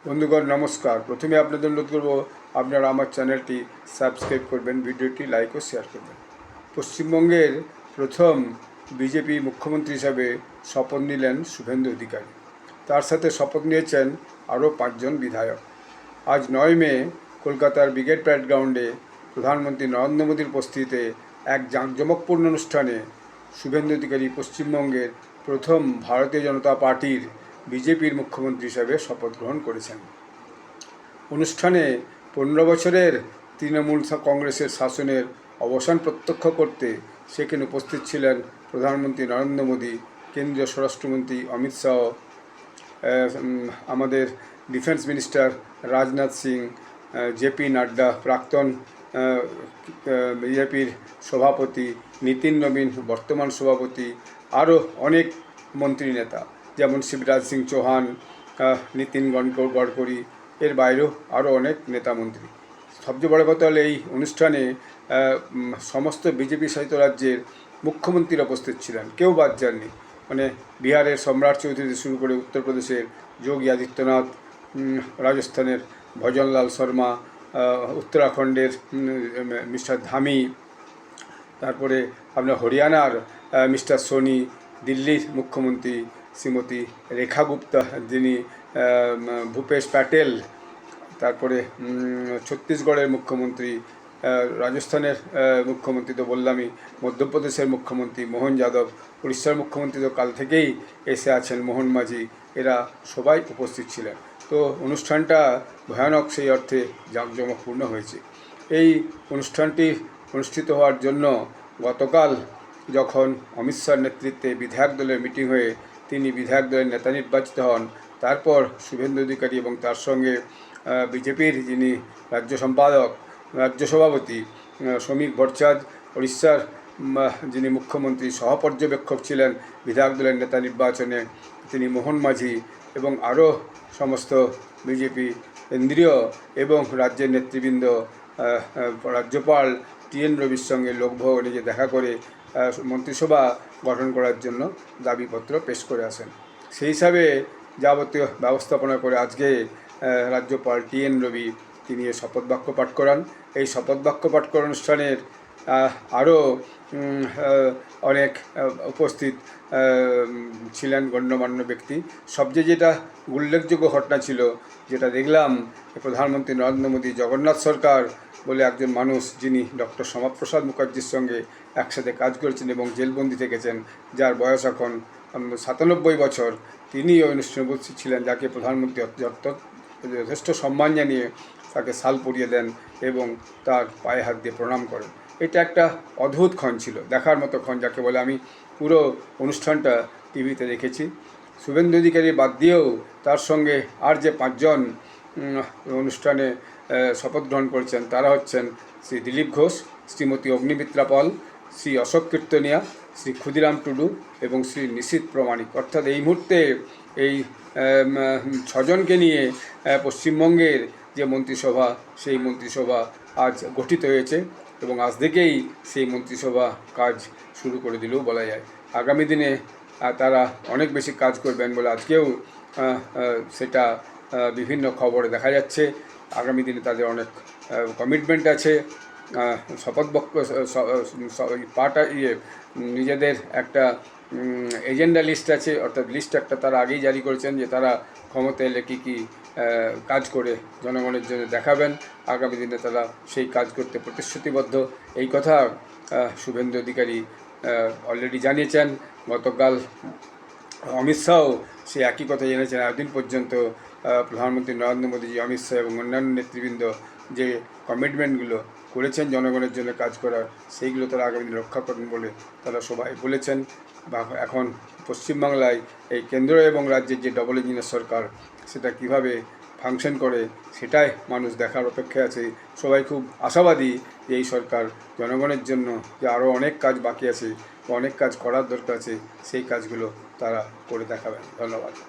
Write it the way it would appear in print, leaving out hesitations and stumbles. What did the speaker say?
বন্ধুগণ নমস্কার। প্রথমে আপনাদের অনুরোধ করব আপনারা আমার চ্যানেলটি সাবস্ক্রাইব করবেন, ভিডিওটি লাইক ও শেয়ার করবেন। পশ্চিমবঙ্গের প্রথম বিজেপি মুখ্যমন্ত্রী হিসাবে শপথ নিলেন শুভেন্দু অধিকারী। তার সাথে শপথ নিয়েছেন আরও 5জন বিধায়ক। আজ 9 মে কলকাতার ব্রিগেড প্যারেড গ্রাউন্ডে প্রধানমন্ত্রী নরেন্দ্র মোদীর উপস্থিতিতে এক জাঁকজমকপূর্ণ অনুষ্ঠানে শুভেন্দু অধিকারী পশ্চিমবঙ্গের প্রথম ভারতীয় জনতা পার্টির বিজেপির মুখ্যমন্ত্রী হিসাবে শপথ গ্রহণ করেছেন। অনুষ্ঠানে 15 বছরের তৃণমূল কংগ্রেসের শাসনের অবসান প্রত্যক্ষ করতে সেখানে উপস্থিত ছিলেন প্রধানমন্ত্রী নরেন্দ্র মোদী, কেন্দ্রীয় স্বরাষ্ট্রমন্ত্রী অমিত শাহ, আমাদের defence minister Rajnath Singh, JP Nadda, প্রাক্তন বিজেপির সভাপতি নীতিন নবীন, বর্তমান সভাপতি, আরও অনেক মন্ত্রী নেতা যেমন শিবরাজ সিং চৌহান, নীতিন গডকরি, এর বাইরেও আরও অনেক নেতা মন্ত্রী। সবচেয়ে বড় কথা হলো এই অনুষ্ঠানে সমস্ত বিজেপি শাসিত রাজ্যের মুখ্যমন্ত্রীরা উপস্থিত ছিলেন, কেউ বাদ যাননি। মানে বিহারের সম্রাট চৌধুরী থেকে শুরু করে উত্তরপ্রদেশের যোগী আদিত্যনাথ, রাজস্থানের ভজনলাল শর্মা, উত্তরাখণ্ডের মিস্টার ধামি, তারপরে আপনার হরিয়ানার মিস্টার সোনি, দিল্লির মুখ্যমন্ত্রী শ্রীমতী রেখা গুপ্তা, যিনি ভূপেশ প্যাটেল, তারপরে ছত্তিশগড়ের মুখ্যমন্ত্রী, রাজস্থানের মুখ্যমন্ত্রী তো বললামই, মধ্যপ্রদেশের মুখ্যমন্ত্রী মোহন যাদব, উড়িষ্যার মুখ্যমন্ত্রী তো কাল থেকেই এসে আছেন মোহন মাঝি, এরা সবাই উপস্থিত ছিলেন। তো অনুষ্ঠানটা ভয়ানক সেই অর্থে জাঁকজমকপূর্ণ হয়েছে। এই অনুষ্ঠানটি অনুষ্ঠিত হওয়ার জন্য গতকাল যখন অমিত শাহর নেতৃত্বে বিধায়ক দলের মিটিং হয়ে তিনি বিধায়ক দলের নেতা নির্বাচিত হন, তারপর শুভেন্দু অধিকারী এবং তার সঙ্গে বিজেপির যিনি রাজ্য সম্পাদক, রাজ্য সভাপতি শ্রমিক ভট্টাচার্য, উড়িষ্যার যিনি মুখ্যমন্ত্রী সহপর্যবেক্ষক ছিলেন বিধায়ক দলের নেতা নির্বাচনে তিনি মোহন মাঝি, এবং আরও সমস্ত বিজেপি কেন্দ্রীয় এবং রাজ্যের নেতৃবৃন্দ রাজ্যপাল টিএন রবির সঙ্গে লোকভবনে গিয়ে দেখা করে মন্ত্রিসভা গঠন করার জন্য দাবিপত্র পেশ করে আসেন। সেই হিসাবে যাবতীয় ব্যবস্থাপনা করে আজকে রাজ্যপাল টিএন রবি তিনি শপথ বাক্য পাঠ করান। এই শপথ বাক্য পাঠ করার অনুষ্ঠানের আরও অনেক উপস্থিত ছিলেন গণ্যমান্য ব্যক্তি। সবচেয়ে যেটা উল্লেখযোগ্য ঘটনা ছিল, যেটা দেখলাম, প্রধানমন্ত্রী নরেন্দ্র মোদী জগন্নাথ সরকার বলে একজন মানুষ, যিনি ডক্টর শ্যামাপ্রসাদ মুখার্জির সঙ্গে একসাথে কাজ করেছেন এবং জেলবন্দি থেকেছেন, যার বয়স এখন 97 বছর, তিনি ওই অনুষ্ঠানে উপস্থিত ছিলেন, যাকে প্রধানমন্ত্রী যথেষ্ট সম্মান জানিয়ে তাকে শাল পরিয়ে দেন এবং তার পায়ে হাত দিয়ে প্রণাম করেন। এটা একটা অদ্ভুত ক্ষণ ছিল, দেখার মতো ক্ষণ যাকে বলে। আমি পুরো অনুষ্ঠানটা টিভিতে দেখেছি। শুভেন্দু অধিকারী বাদ দিয়েও তার সঙ্গে আর যে 5জন অনুষ্ঠানে শপথ গ্রহণ করেছেন তারা হচ্ছেন শ্রী দিলীপ ঘোষ, শ্রীমতী অগ্নিমিত্রা পল, শ্রী অশোক কীর্তনিয়া, শ্রী ক্ষুদিরাম টুডু এবং শ্রী নিশীথ প্রমাণিক। অর্থাৎ এই মুহূর্তে এই 6জনকে নিয়ে পশ্চিমবঙ্গের যে মন্ত্রিসভা, সেই মন্ত্রিসভা আজ গঠিত হয়েছে এবং আজ থেকেই সেই মন্ত্রিসভা কাজ শুরু করে দিলেও বলা যায়। আগামী দিনে তারা অনেক বেশি কাজ করবেন বলে আজকেও সেটা বিভিন্ন খবরে দেখা যাচ্ছে। আগামী দিনে তাদের অনেক কমিটমেন্ট আছে। শপথ বাক্য নিজেদের একটা এজেন্ডা লিস্ট আছে, অর্থাৎ লিস্ট একটা তারা আগেই জারি করেছেন যে তারা ক্ষমতা এলে কী কী কাজ করে জনগণের জন্য দেখাবেন। আগামী দিনে তারা সেই কাজ করতে প্রতিশ্রুতিবদ্ধ। এই কথা শুভেন্দু অধিকারী অলরেডি জানিয়েছেন। গতকাল অমিত শাহও সে একই কথা জেনেছেন। এতদিন পর্যন্ত প্রধানমন্ত্রী নরেন্দ্র মোদীজি, অমিত শাহ এবং অন্যান্য নেতৃবৃন্দ যে কমিটমেন্টগুলো করেছেন জনগণের জন্য কাজ করার, সেইগুলো তারা আগামী দিনে রক্ষা করবেন বলে তারা সবাই বলেছেন। এখন পশ্চিমবাংলায় এই কেন্দ্র এবং রাজ্যের যে ডবল ইঞ্জিনের সরকার, সেটা কিভাবে ফাংশন করে সেটাই মানুষ দেখার অপেক্ষায় আছে। সবাই খুব আশাবাদী যে এই সরকার জনগণের জন্য যে আরও অনেক কাজ বাকি আছে বা অনেক কাজ করার দরকার আছে, সেই কাজগুলো তারা করে দেখাবেন। ধন্যবাদ।